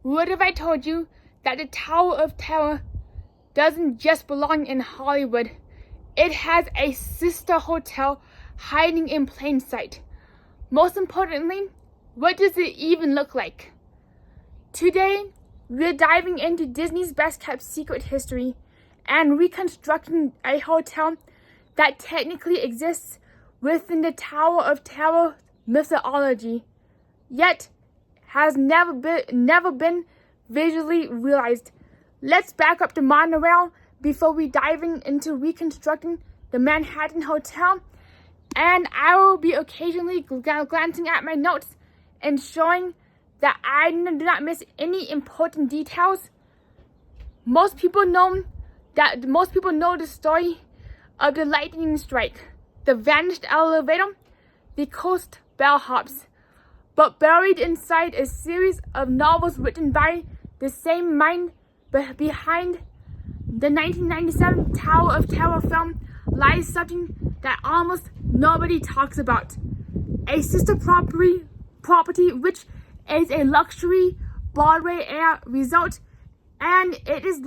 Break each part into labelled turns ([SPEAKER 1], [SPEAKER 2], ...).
[SPEAKER 1] What if I told you that the Tower of Terror doesn't just belong in Hollywood? It has a sister hotel hiding in plain sight. Most importantly, what does it even look like? Today, we're diving into Disney's best-kept secret history and reconstructing a hotel that technically exists within the Tower of Terror mythology, yet has never been visually realized. Let's back up the monorail before we diving into reconstructing the Manhattan Hotel, and I will be occasionally glancing at my notes and showing that I do not miss any important details. Most people know the story of the lightning strike, the vanished elevator, the coast bellhops, but buried inside a series of novels written by the same mind behind the 1997 Tower of Terror film lies something that almost nobody talks about. A sister property which is a luxury Broadway-era resort, and it is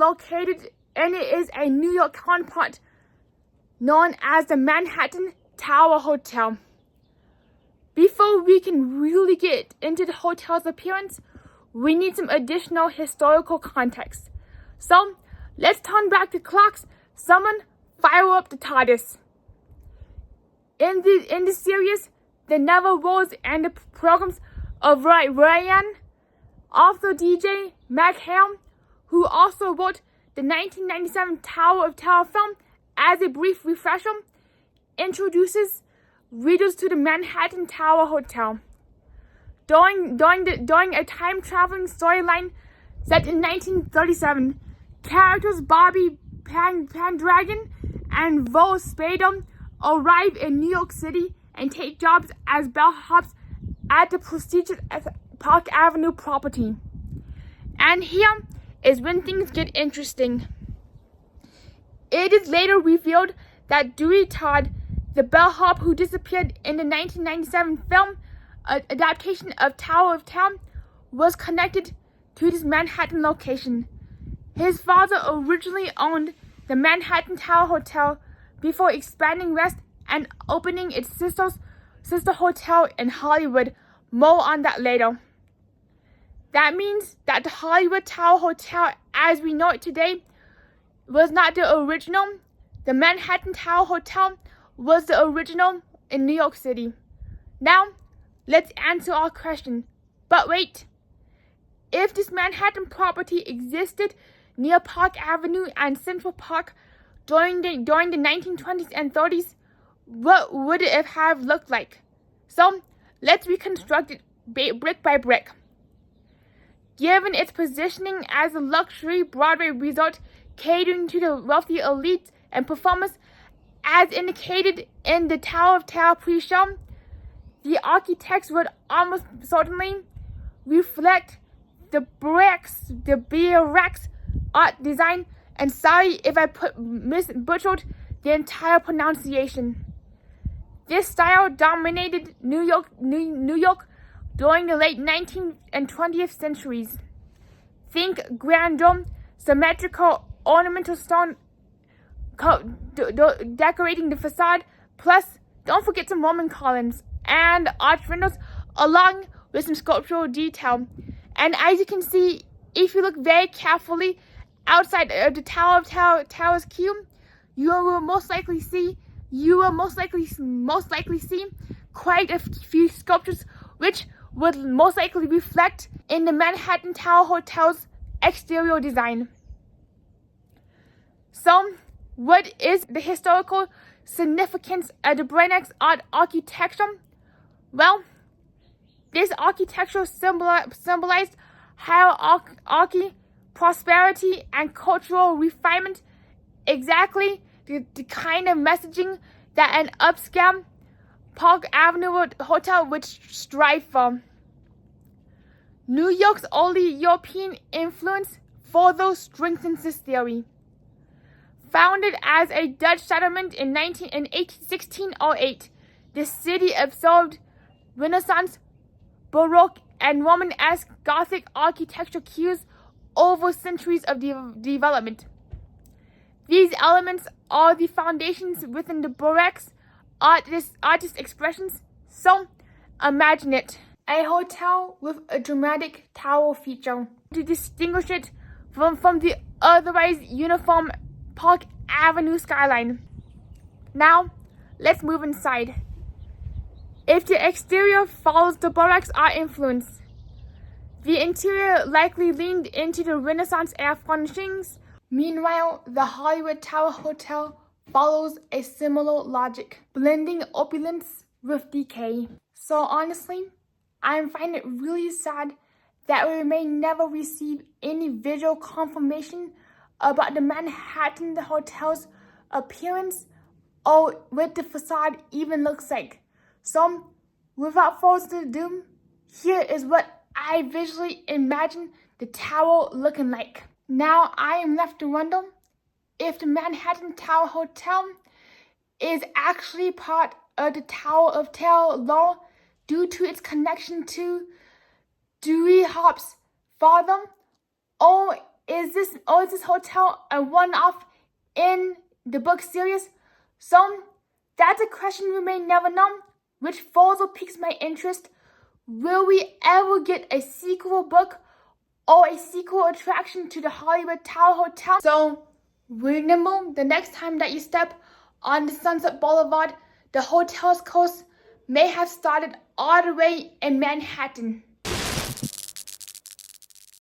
[SPEAKER 1] a New York counterpart known as the Manhattan Tower Hotel. Before we can really get into the hotel's appearance, we need some additional historical context. So, let's turn back the clocks. Someone fire up the TARDIS. In the series, the Never Rose and the Pilgrims of Rayne, author DJ MacHale, who also wrote the 1997 Tower of Terror film, as a brief refresher, introduces readers to the Manhattan Tower Hotel. During a time-traveling storyline set in 1937, characters Bobby Pendragon and Rose Spader arrive in New York City and take jobs as bellhops at the prestigious Park Avenue property. And here is when things get interesting. It is later revealed that Dewey Todd, the bellhop who disappeared in the 1997 film adaptation of Tower of Terror, was connected to this Manhattan location. His father originally owned the Manhattan Tower Hotel before expanding west and opening its sister hotel in Hollywood. More on that later. That means that the Hollywood Tower Hotel as we know it today was not the original. The Manhattan Tower Hotel was the original in New York City. Now, let's answer our question. But wait, if this Manhattan property existed near Park Avenue and Central Park during the 1920s and 30s, what would it have looked like? So, let's reconstruct it brick by brick. Given its positioning as a luxury Broadway resort catering to the wealthy elites and performers, as indicated in the Tower of Terror pre-show, the architects would almost certainly reflect the Brex art design, and sorry if I butchered the entire pronunciation. This style dominated New York during the late 19th and 20th centuries. Think grandeur, symmetrical ornamental stone decorating the facade, plus don't forget some Roman columns and arch windows along with some sculptural detail. And as you can see, if you look very carefully outside of the Tower of Terror's cube, you will most likely see quite a few sculptures which would most likely reflect in the Manhattan Tower Hotel's exterior design. So, what is the historical significance of the Brex art architecture? Well, this architecture symbolized hierarchy, prosperity, and cultural refinement, exactly the kind of messaging that an upscale Park Avenue hotel would strive for. New York's early European influence further strengthens this theory. Founded as a Dutch settlement in 1608, the city absorbed Renaissance, Baroque, and Romanesque Gothic architectural cues over centuries of development. These elements are the foundations within the Baroque's artist expressions. So, imagine it. A hotel with a dramatic tower feature to distinguish it from the otherwise uniform Park Avenue skyline. Now, let's move inside. If the exterior follows the Baroque's art influence, the interior likely leaned into the Renaissance-era furnishings. Meanwhile, the Hollywood Tower Hotel follows a similar logic, blending opulence with decay. So honestly, I find it really sad that we may never receive any visual confirmation about the Manhattan Hotel's appearance or what the facade even looks like. So, without further ado, here is what I visually imagine the tower looking like. Now I am left to wonder if the Manhattan Tower Hotel is actually part of the Tower of Terror lore due to its connection to Dewey Todd's father, or is this hotel a one-off in the book series? So that's a question we may never know, which further piques my interest. Will we ever get a sequel book or a sequel attraction to the Hollywood Tower Hotel? So remember, the next time that you step on the Sunset Boulevard, the hotel's course may have started all the way in Manhattan.